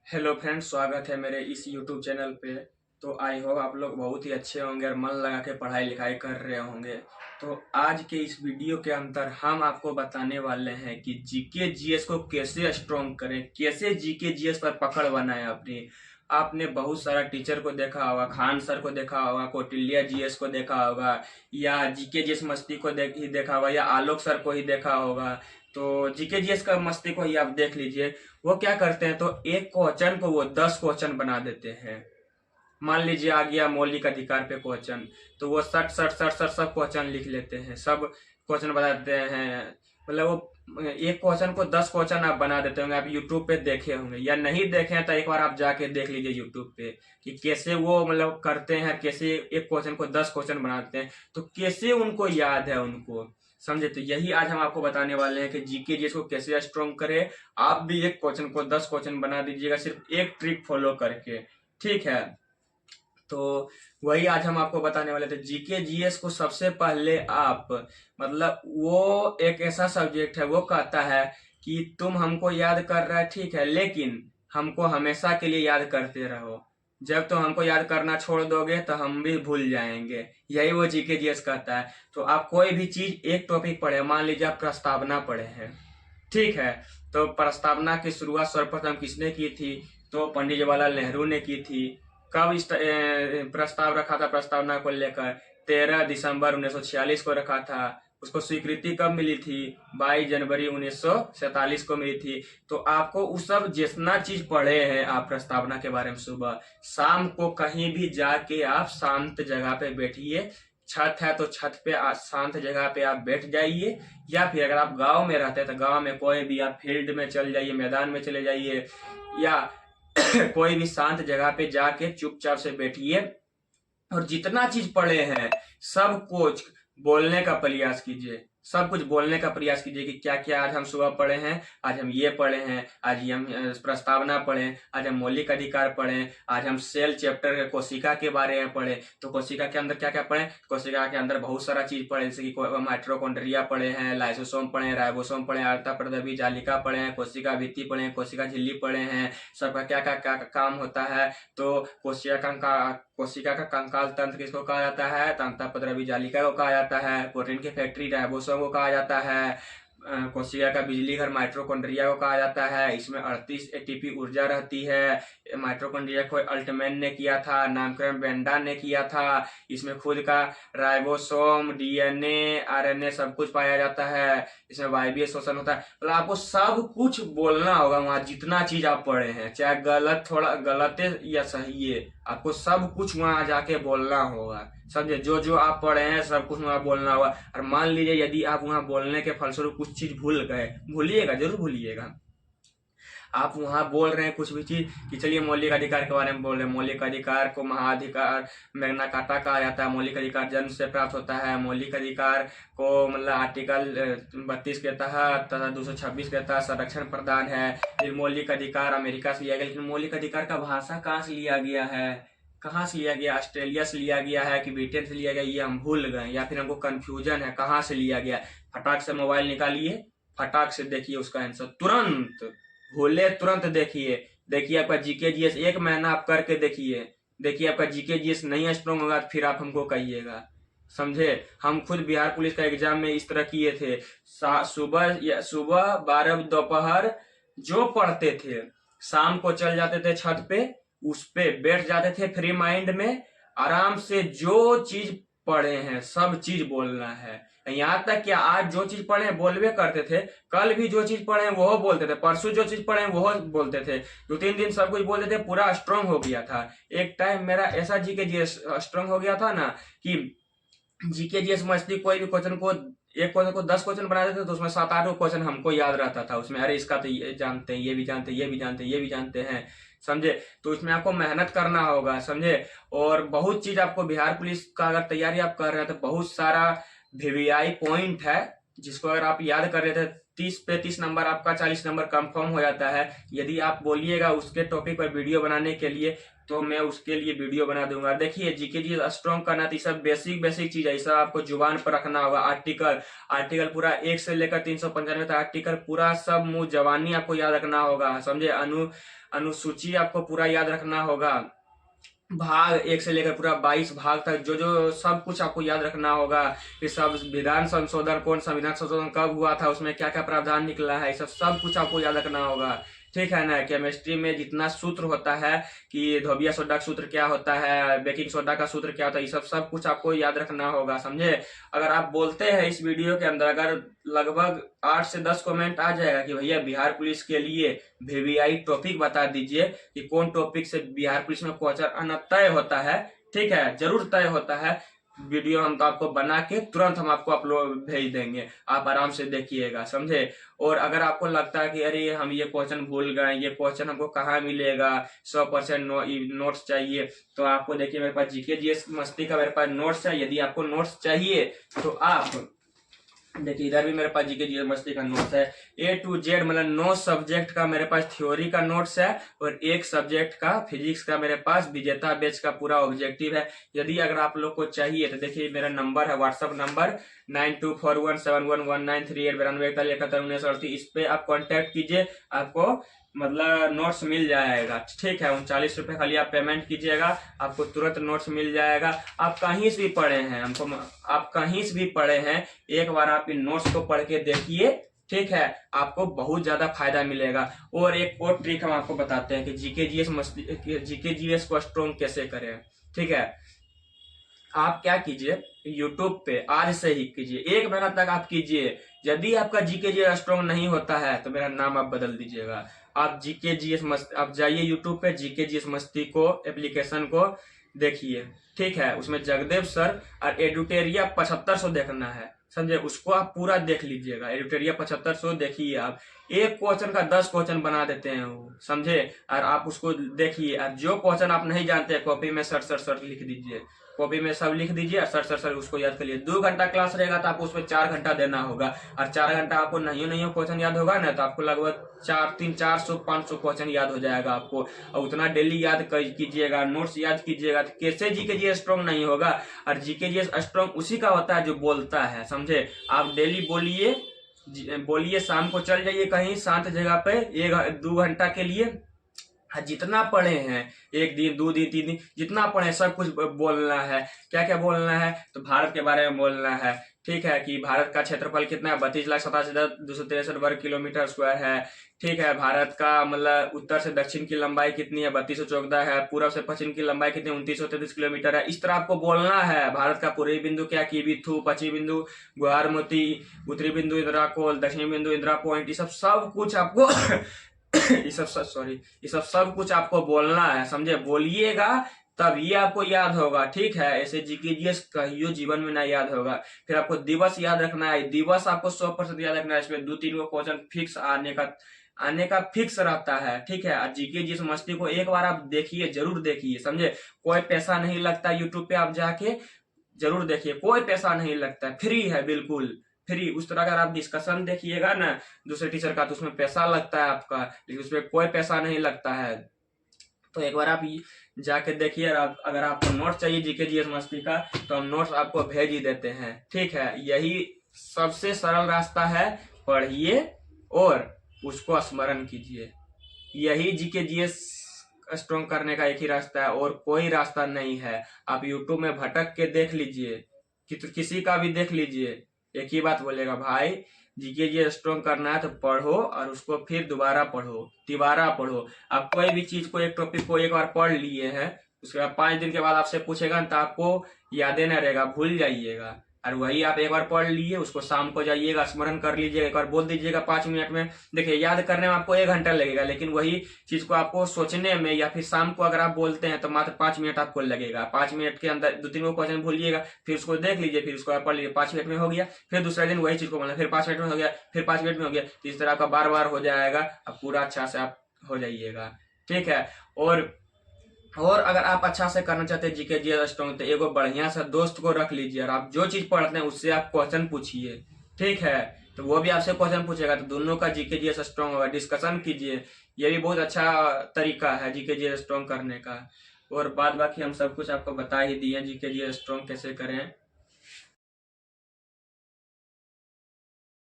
Hello friends, स्वागत है मेरे इस यूट्यूब चैनल पे। तो आई होप आप लोग बहुत ही अच्छे होंगे और मन लगा के पढ़ाई लिखाई कर रहे होंगे। तो आज के इस वीडियो के अंदर हम आपको बताने वाले हैं कि जीके जीएस को कैसे स्ट्रॉन्ग करें, कैसे जीके जीएस पर पकड़ बनाएं अपनी। आपने बहुत सारा टीचर को देखा होगा, खान सर को देखा होगा, कौटिल्य जीएस को देखा होगा, या जीके जीएस मस्ती को ही देखा होगा, या आलोक सर को ही देखा होगा। तो जीके जीएस का मस्ती को ही आप देख लीजिए। वो क्या करते हैं, तो एक क्वेश्चन को वो 10 क्वेश्चन बना देते हैं। मान लीजिए आ गया मौलिक अधिकार पे क्वेश्चन, तो वो सठ सठ सठ सठ सब क्वेश्चन लिख लेते हैं, सब क्वेश्चन बना देते हैं। मतलब वो एक क्वेश्चन को 10 क्वेश्चन आप बना देते होंगे। आप यूट्यूब पे देखे होंगे, या नहीं देखे हैं तो एक बार आप जाके देख लीजिए यूट्यूब पे कि कैसे वो मतलब करते हैं, कैसे एक क्वेश्चन को 10 क्वेश्चन बनाते हैं, तो कैसे उनको याद है उनको। समझे? तो यही आज हम आपको बताने वाले हैं कि जीके जीएस को कैसे स्ट्रॉन्ग करें। आप भी एक क्वेश्चन को 10 क्वेश्चन बना दीजिएगा सिर्फ एक ट्रिक फॉलो करके। ठीक है? तो वही आज हम आपको बताने वाले थे। जीके जीएस को सबसे पहले आप मतलब वो एक ऐसा सब्जेक्ट है, वो कहता है कि तुम हमको याद कर रहा है, ठीक है, लेकिन हमको हमेशा के लिए याद करते रहो। जब तुम हमको याद करना छोड़ दोगे तो हम भी भूल जाएंगे। यही वो जीके जीएस कहता है। तो आप कोई भी चीज एक टॉपिक पढ़े, मान लीजिए आप प्रस्तावना पढ़े हैं, ठीक है, तो प्रस्तावना की शुरुआत सर्वप्रथम किसने की थी? तो पंडित जवाहरलाल नेहरू ने की थी। कब प्रस्ताव रखा था प्रस्तावना को लेकर? 13 दिसंबर 1946 को रखा था। उसको स्वीकृति कब मिली थी? 22 जनवरी 1947 को मिली थी। तो आपको उस सब जितना चीज पढ़े हैं आप प्रस्तावना के बारे में, सुबह शाम को कहीं भी जाके आप शांत जगह पे बैठिए। छत है तो छत पे शांत जगह पे आप बैठ जाइए, या फिर अगर आप गांव में रहते हैं तो गांव में कोई भी आप फील्ड में चल जाइए, मैदान में चले जाइए, या कोई भी शांत जगह पे जाके चुपचाप से बैठिए और जितना चीज पढ़े हैं सब कुछ बोलने का प्रयास कीजिए। सब कुछ बोलने का प्रयास कीजिए कि क्या क्या आज हम सुबह पढ़े हैं। आज हम ये पढ़े हैं, आज ये हम प्रस्तावना पढ़े, आज हम मौलिक अधिकार पढ़े, आज हम सेल चैप्टर कोशिका के बारे में पढ़े। तो कोशिका के अंदर क्या क्या पढ़े? कोशिका के अंदर बहुत सारा चीज पढ़े, जैसे कि माइट्रोकॉन्ड्रिया पढ़े हैं, लाइसोसोम पढ़े, राइबोसोम पढ़े, अर्ता प्रदबी जालिका पढ़े हैं, कोशिका भित्ति पढ़े, कोशिका झिल्ली पढ़े हैं। सबका क्या क्या काम होता है। तो कोशिका का कंकाल तंत्र किसको कहा जाता है? तंतापद्रवी जालिका को कहा जाता है। प्रोटीन की फैक्ट्री राइबोसोम को कहा जाता है। कोशिका का बिजली घर माइट्रोकॉन्ड्रिया को कहा जाता है। इसमें 38 एटीपी ऊर्जा रहती है। माइट्रोकॉन्ड्रिया को अल्टमैन ने किया था, नामकरण बेंडा ने किया था। इसमें खुद का राइबोसोम, डीएनए, आरएनए सब कुछ पाया जाता है। इसमें वायवीय शोषण होता है। मतलब आपको सब कुछ बोलना होगा वहां, जितना चीज आप पढ़े हैं, चाहे गलत थोड़ा गलत है या सही है, आपको सब कुछ वहां जाके बोलना होगा। समझे? जो जो आप पढ़े हैं सब कुछ वहां बोलना होगा। और मान लीजिए यदि आप वहां बोलने के फलस्वरूप कुछ चीज भूल गए, भूलिएगा, जरूर भूलिएगा। आप वहां बोल रहे हैं कुछ भी चीज कि चलिए मौलिक अधिकार के बारे में बोल रहे हैं। मौलिक अधिकार को महाधिकार मैग्ना कार्टा कहा जाता है। मौलिक अधिकार जन्म से प्राप्त होता है। मौलिक अधिकार को मतलब आर्टिकल 32 के तहत तथा 226 के तहत संरक्षण प्रदान है। फिर मौलिक अधिकार अमेरिका से लिया गया, लेकिन मौलिक अधिकार का भाषा कहाँ से लिया गया है? कहाँ से लिया गया? ऑस्ट्रेलिया से लिया गया है कि ब्रिटेन से लिया गया, ये हम भूल गए, या फिर हमको कंफ्यूजन है कहाँ से लिया गया। फटाक से मोबाइल निकालिए, फटाक से देखिए उसका आंसर तुरंत। भूले तुरंत देखिए। देखिए आपका जीके जीएस एक महीना आप करके देखिए। देखिए आपका जीके जीएस नहीं स्ट्रॉन्ग होगा फिर आप हमको कहिएगा। समझे? हम खुद बिहार पुलिस का एग्जाम में इस तरह किए थे। सुबह 12 दोपहर जो पढ़ते थे, शाम को चल जाते थे छत पे, उस पे बैठ जाते थे फ्री माइंड में, आराम से जो चीज पढ़े हैं सब चीज बोलना है। यहाँ तक कि आज जो चीज पढ़े बोलवे करते थे, कल भी जो चीज पढ़े वो बोलते थे, परसों जो चीज पढ़े वो बोलते थे, 2-3 दिन सब कुछ बोलते थे, पूरा स्ट्रांग हो गया था। एक टाइम मेरा ऐसा जीके जीएस स्ट्रांग हो गया था ना कि जीके जीएस मछली कोई भी क्वेश्चन को, एक क्वेश्चन को 10 क्वेश्चन बना देते तो उसमें 7-8 क्वेश्चन हमको याद रहता था उसमें। अरे इसका तो ये जानते हैं, ये भी जानते हैं, ये भी जानते हैं, ये भी जानते हैं। समझे? तो इसमें आपको मेहनत करना होगा। समझे? और बहुत चीज आपको बिहार पुलिस का अगर तैयारी आप कर रहे हैं तो बहुत सारा वीवीआई पॉइंट है जिसको अगर आप याद कर रहे थे 30 पे 30 नंबर आपका 40 नंबर कंफर्म हो जाता है। यदि आप बोलिएगा उसके टॉपिक पर वीडियो बनाने के लिए तो मैं उसके लिए वीडियो बना दूंगा। देखिए जीके जी स्ट्रॉन्ग करना तो सब बेसिक चीज है, सब आपको जुबान पर रखना होगा। आर्टिकल पूरा 1 से लेकर 395 तक आर्टिकल पूरा सब मुंह जवानी आपको याद रखना होगा, समझे। अनुसूची आपको पूरा याद रखना होगा। भाग 1 से लेकर पूरा 22 भाग तक जो जो सब कुछ आपको याद रखना होगा। कि सब विधान संशोधन, कौन संविधान संशोधन कब हुआ था, उसमें क्या क्या प्रावधान निकला है, सब कुछ आपको याद रखना होगा, ठीक है ना। केमिस्ट्री में जितना सूत्र होता है कि धोबिया सोडा का सूत्र क्या होता है, बेकिंग सोडा का सूत्र क्या होता है, ये सब कुछ आपको याद रखना होगा, समझे। अगर आप बोलते हैं इस वीडियो के अंदर, अगर लगभग 8 से 10 कमेंट आ जाएगा कि भैया बिहार पुलिस के लिए वीवीआई टॉपिक बता दीजिए कि कौन टॉपिक से बिहार पुलिस में क्वेश्चन आना तय होता है, ठीक है, जरूर तय होता है। वीडियो हम तो आपको बना के तुरंत हम आपको अपलोड भेज देंगे, आप आराम से देखिएगा, समझे। और अगर आपको लगता है कि अरे हम ये क्वेश्चन भूल गए, ये क्वेश्चन हमको कहाँ मिलेगा, 100% नोट्स चाहिए, तो आपको देखिए मेरे पास जीके जीएस मस्ती का मेरे पास नोट्स है। यदि आपको नोट्स चाहिए तो आप देखिए इधर भी मेरे पास जीके जीएस मस्ती का नोट्स है। A to Z मतलब 9 सब्जेक्ट का मेरे पास थ्योरी का नोट्स है और 1 सब्जेक्ट का फिजिक्स का मेरे पास विजेता बैच का पूरा ऑब्जेक्टिव है। यदि अगर आप लोग को चाहिए तो देखिए मेरा नंबर है, व्हाट्सअप नंबर 9241711938 इस पे आप कांटेक्ट कीजिए, आपको मतलब नोट्स मिल जाएगा, ठीक है। 39 रुपए खाली आप पेमेंट कीजिएगा, आपको तुरंत नोट्स मिल जाएगा। आप कहीं से भी पढ़े हैं आप कहीं से भी पढ़े हैं, एक बार आप इन नोट्स को पढ़ के देखिए, ठीक है, आपको बहुत ज्यादा फायदा मिलेगा। और एक और ट्रिक हम आपको बताते हैं कि जीके जीएस को स्ट्रॉन्ग कैसे करें, ठीक है। आप क्या कीजिए, यूट्यूब पे आज से ही कीजिए, 1 महीना तक आप कीजिए। यदि आपका जीके जीएस स्ट्रॉन्ग नहीं होता है तो मेरा नाम आप बदल दीजिएगा। आप जीके जीएस मस्ती, आप जाइए यूट्यूब पे, जीके जीएस मस्ती को एप्लीकेशन को देखिए, ठीक है। उसमें जगदेव सर और एडुटेरिया 7500 देखना है, समझे, उसको आप पूरा देख लीजिएगा। एडुटेरिया 7500 देखिए आप, एक क्वेश्चन का 10 क्वेश्चन बना देते हैं वो, समझे। और आप उसको देखिए, और जो क्वेश्चन आप नहीं जानते कॉपी में सर लिख दीजिए, कॉपी में सब लिख दीजिए और सर उसको याद कर लिए। 2 घंटा क्लास रहेगा तो आपको उसमें 4 घंटा देना होगा, और 4 घंटा आपको नहीं क्वेश्चन याद होगा ना, तो आपको लगभग 400-500 क्वेश्चन याद हो जाएगा आपको। और उतना डेली याद कीजिएगा, नोट्स याद कीजिएगा, तो कैसे जीके जीएस स्ट्रॉन्ग नहीं होगा। और जीके जीएस स्ट्रॉन्ग उसी का होता है जो बोलता है, समझे। आप डेली बोलिए, शाम को चल जाइए कहीं शांत जगह पे 1-2 घंटा के लिए, जितना पढ़े हैं, 1 दिन 2 दिन 3 दिन जितना पढ़े सब कुछ बोलना है। क्या क्या बोलना है, तो भारत के बारे में बोलना है, ठीक है, कि भारत का क्षेत्रफल कितना है, 32,87,263 वर्ग किलोमीटर स्क्वायर है, ठीक है। भारत का मतलब उत्तर से दक्षिण की लंबाई कितनी है, 3214 है। पूर्व से पश्चिम की लंबाई कितनी, 2933 किलोमीटर है। इस तरह आपको बोलना है। भारत का पूर्वी बिंदु क्या, कीबिथु, पश्चिमी बिंदु गुवारमती, उत्तरी बिंदु इंदिरा कोल, दक्षिणी बिंदु इंदिरा पॉइंट, ये सब कुछ आपको ये सब कुछ आपको बोलना है, समझे। बोलिएगा तब ये आपको याद होगा, ठीक है। ऐसे जीके जीएस कहियो जीवन में ना याद होगा। फिर आपको दिवस याद रखना है, दिवस आपको 100% याद रखना है। इसमें 2-3 क्वेश्चन फिक्स आने का फिक्स रहता है, ठीक है। जीके जीएस मस्ती को एक बार आप देखिए, जरूर देखिए, समझे। कोई पैसा नहीं लगता, यूट्यूब पे आप जाके जरूर देखिए, कोई पैसा नहीं लगता, फ्री है, बिल्कुल फ्री। उस तरह अगर आप डिस्कशन देखिएगा ना दूसरे टीचर का, तो उसमें पैसा लगता है आपका, लेकिन उसमें कोई पैसा नहीं लगता है। तो एक बार आप जाके देखिए। अगर आपको नोट्स चाहिए जीके जीएस मस्ती का, तो हम नोट्स आपको भेज ही देते हैं, ठीक है। यही सबसे सरल रास्ता है, पढ़िए और उसको स्मरण कीजिए। यही जीके जीएस स्ट्रॉन्ग करने का एक ही रास्ता है, और कोई रास्ता नहीं है। आप यूट्यूब में भटक के देख लीजिए, किसी का भी देख लीजिए, एक ही बात बोलेगा, भाई जीके जीएस स्ट्रॉन्ग करना है तो पढ़ो, और उसको फिर दोबारा पढ़ो, तिबारा पढ़ो। आप कोई भी चीज को, एक टॉपिक को एक बार पढ़ लिए हैं, उसके बाद 5 दिन के बाद आपसे पूछेगा तो आपको यादें न रहेगा, भूल जाइएगा। और वही आप एक बार पढ़ लिए, उसको शाम को जाइएगा, स्मरण कर लीजिएगा, एक बार बोल दीजिएगा 5 मिनट में। देखिए याद करने में आपको 1 घंटा लगेगा, लेकिन वही चीज को आपको सोचने में, या फिर शाम को अगर आप बोलते हैं तो मात्र 5 मिनट आपको लगेगा। 5 मिनट के अंदर 2-3 क्वेश्चन भूलिएगा, फिर उसको देख लीजिए, फिर उसको आप पढ़ लीजिए, 5 मिनट में हो गया। फिर दूसरे दिन वही चीज को बोलना, फिर 5 मिनट में हो गया, फिर 5 मिनट में हो गया। तो इस तरह आपका बार हो जाएगा, अब पूरा अच्छा से आप हो जाइएगा, ठीक है। और अगर आप अच्छा से करना चाहते हैं जीके जीएस स्ट्रॉन्ग, तो एगो बढ़िया सा दोस्त को रख लीजिए, और आप जो चीज पढ़ते हैं उससे आप क्वेश्चन पूछिए, ठीक है। तो वो भी आपसे क्वेश्चन पूछेगा, तो दोनों का जीके जीएस स्ट्रॉन्ग होगा। डिस्कशन कीजिए, ये भी बहुत अच्छा तरीका है जीके जीएस स्ट्रॉन्ग करने का। और बाद बाकी हम सब कुछ आपको बता ही दिए, जीके जी स्ट्रॉन्ग कैसे करें।